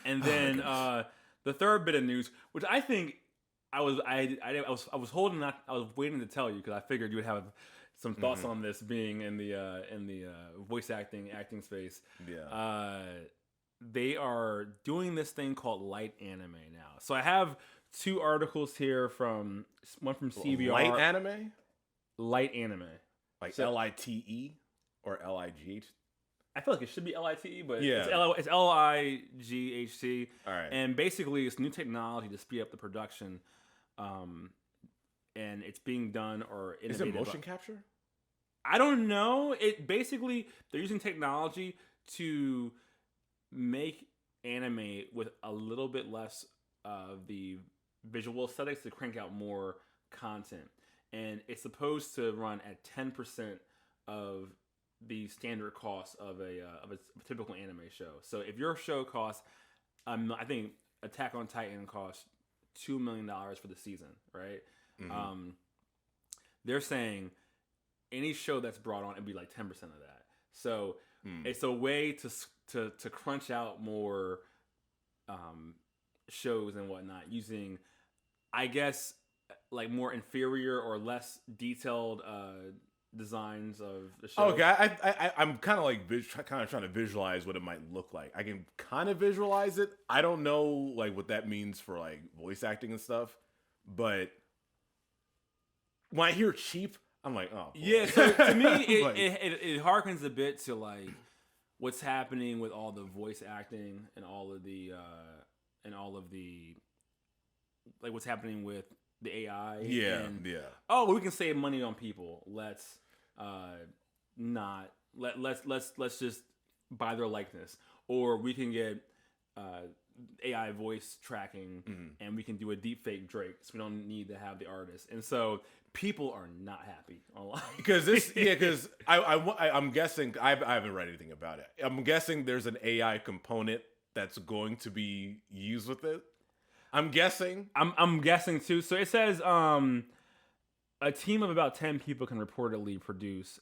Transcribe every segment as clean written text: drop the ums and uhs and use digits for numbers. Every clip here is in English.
And then the third bit of news, which I think I was waiting to tell you because I figured you would have some thoughts on this, being in the voice acting space. Yeah. They are doing this thing called light anime now. So I have two articles here, one from CBR. Light anime? Light anime. Like LITE or LIGH? I feel like it should be LITE, but yeah. it's LIGHT. All right. And basically, it's new technology to speed up the production. And it's being done or innovated. Is it motion capture? I don't know. They're using technology to make anime with a little bit less of the visual aesthetics to crank out more content. And it's supposed to run at 10% of the standard cost of a typical anime show. So if your show costs, I think Attack on Titan costs $2 million for the season, right? Mm-hmm. They're saying any show that's brought on, it'd be like 10% of that. So it's a way to crunch out more shows and whatnot using, I guess, like more inferior or less detailed designs of the show. Okay, I'm kind of like trying to visualize what it might look like. I can kind of visualize it. I don't know like what that means for like voice acting and stuff, but when I hear cheap, I'm like, oh boy. Yeah. So to me, it harkens a bit to like what's happening with all the voice acting and all of the like what's happening with the AI. Yeah. Oh, we can save money on people. Let's let's just buy their likeness, or we can get AI voice tracking, and we can do a deep fake Drake, so we don't need to have the artist. And so people are not happy online because I'm guessing I haven't read anything about it. I'm guessing there's an AI component that's going to be used with it. I'm guessing too. So it says a team of about 10 people can reportedly produce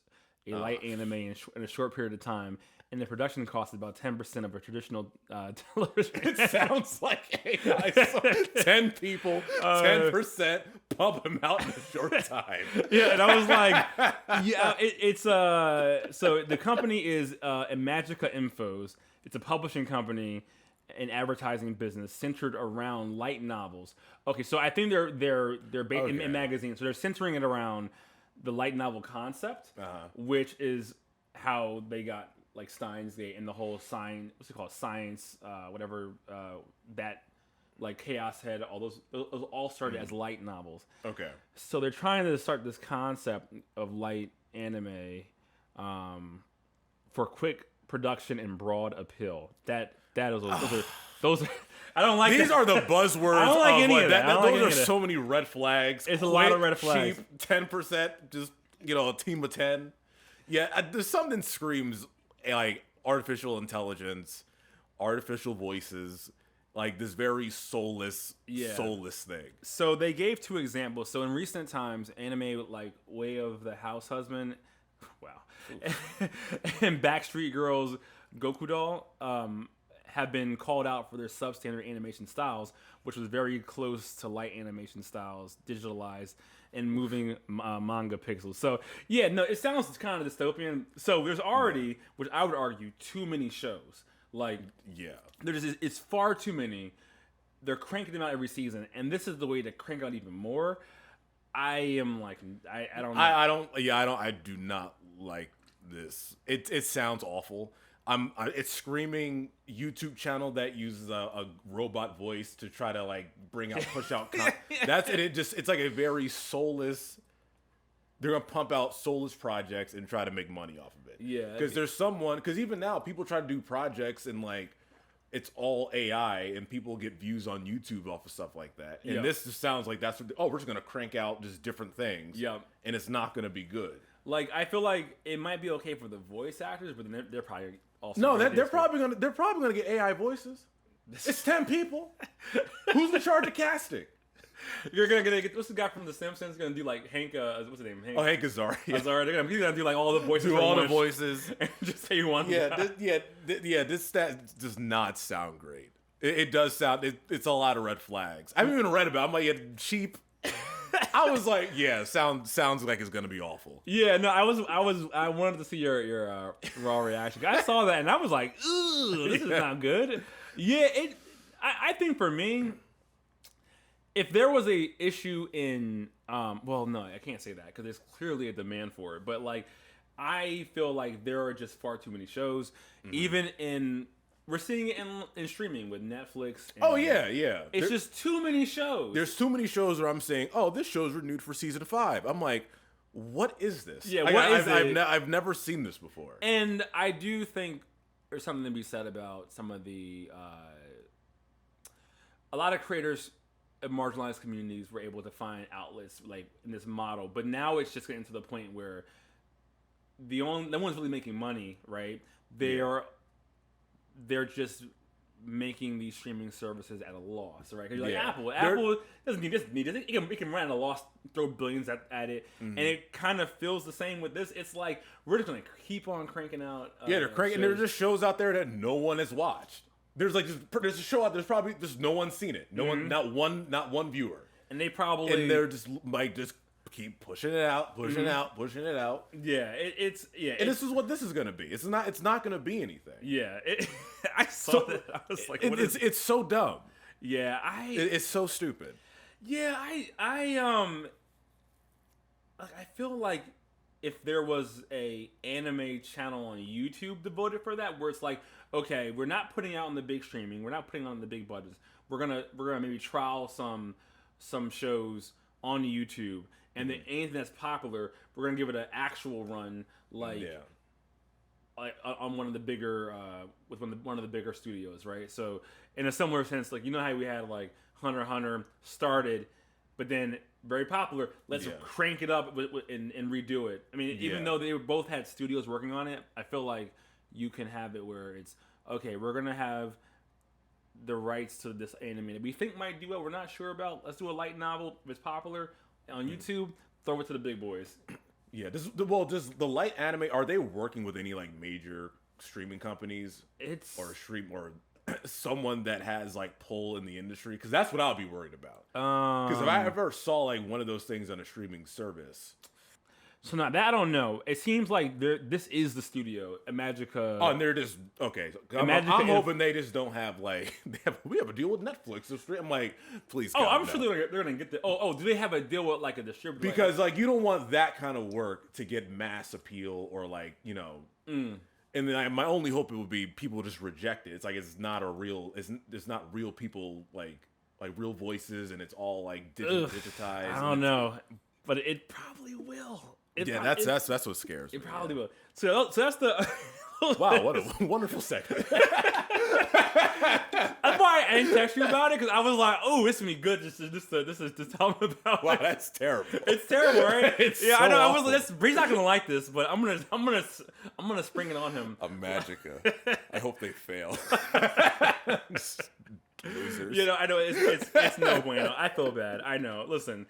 a light anime in a short period of time, and the production cost is about 10% of a traditional television. It sounds like AI. So 10 people, 10%, pump them out in a short time. Yeah, and I was like, yeah, it's so the company is Imagica Infos. It's a publishing company and advertising business centered around light novels. Okay, so I think they're based in magazines, so they're centering it around the light novel concept, which is how they got like Steins Gate and the whole science, whatever that like Chaos Head, all those all started as light novels. Okay, so they're trying to start this concept of light anime for quick production and broad appeal. Those are I don't like these that. are the buzzwords. I don't like any of that. Those are so many red flags. It's a lot of red flags. Cheap, 10%, just a team of 10. Yeah, there's something screams like artificial intelligence, artificial voices, like this very soulless thing. So they gave two examples. So in recent times, anime like Way of the House Husband, wow, and Backstreet Girls Goku Doll have been called out for their substandard animation styles, which was very close to light animation styles, digitalized and moving manga pixels. So yeah, no, it sounds kind of dystopian. So there's already, which I would argue, too many shows. Like, yeah, it's far too many. They're cranking them out every season, and this is the way to crank out even more. I am like, I don't know. I do not like this. It sounds awful. It's screaming YouTube channel that uses a robot voice to try to like push out content. That's it. It's like a very soulless. They're gonna pump out soulless projects and try to make money off of it. Yeah, because even now people try to do projects and like it's all AI and people get views on YouTube off of stuff like that. And this just sounds like that's we're just gonna crank out just different things. Yeah, and it's not gonna be good. Like I feel like it might be okay for the voice actors, but then they're probably also they're probably gonna get AI voices. It's 10 people. Who's in charge of casting? You're gonna get what's the guy from The Simpsons gonna do like Hank? What's his name? Hank Azaria. He's gonna do like all the voices. Do all the voices. And just say one. This does not sound great. It does sound. It's a lot of red flags. I haven't even read about. I'm like, cheap. I was like, yeah, sounds like it's gonna be awful. Yeah, no, I wanted to see your raw reaction. I saw that and I was like, ooh, this is not good. Yeah, I think for me, if there was a issue in, well, no, I can't say that because there's clearly a demand for it. But like, I feel like there are just far too many shows, even in. We're seeing it in streaming with Netflix. And Oh yeah. It's just too many shows. There's too many shows where I'm saying, oh, this show's renewed for season 5. I'm like, what is this? Yeah, what is it? I've never seen this before. And I do think there's something to be said about some of the a lot of creators of marginalized communities were able to find outlets like in this model, but now it's just getting to the point where no one's really making money, right? They're just making these streaming services at a loss, right? 'Cause you're like Apple doesn't need this. It can run at a loss, throw billions at it, and it kind of feels the same with this. It's like we're just gonna keep on cranking out. They're cranking. There's just shows out there that no one has watched. There's a show out there's no one's seen it. No one, not one viewer. And they're just like keep pushing it out, pushing it out. Yeah, it's And this is what this is gonna be. It's not gonna be anything. Yeah, I saw that. I was like, it's so dumb. Yeah, it's so stupid. Yeah, I feel like if there was a anime channel on YouTube devoted for that, where it's like, okay, we're not putting out on the big streaming, we're not putting on the big budgets. We're gonna maybe trial some shows on YouTube, and then anything that's popular, we're gonna give it an actual run, like on one of the bigger with one of the bigger studios, right? So in a similar sense, like you know how we had like Hunter x Hunter started, but then very popular. Let's crank it up and redo it. I mean, even though they both had studios working on it, I feel like you can have it where it's okay. We're gonna have the rights to this anime that we think might do well. We're not sure about. Let's do a light novel. If it's popular on YouTube, throw it to the big boys. Yeah. Does the light anime, are they working with any like major streaming companies? Or someone that has like pull in the industry? Because that's what I'll be worried about. Because if I ever saw like one of those things on a streaming service. So now that I don't know. It seems like this is the studio, Magica. Oh, and they're just okay. I'm hoping they just don't have like we have a deal with Netflix. I'm like, please. Oh, I'm sure they're gonna get the. Oh, do they have a deal with like a distributor? Because like you don't want that kind of work to get mass appeal or like And then my only hope it would be people just reject it. It's like it's not real people like real voices, and it's all like digitized. I don't know, but it probably will. That's what scares me. It probably will. So that's the. Wow, what a wonderful segment. That's why I didn't text you about it, because I was like, "Oh, this is gonna be good." Just to tell him about. Wow, it. that's terrible. It's terrible, right? Yeah, I know. awful. He's not gonna like this, but I'm gonna spring it on him. A Magica. I hope they fail. Losers. I know it's no bueno. I feel bad. I know. Listen,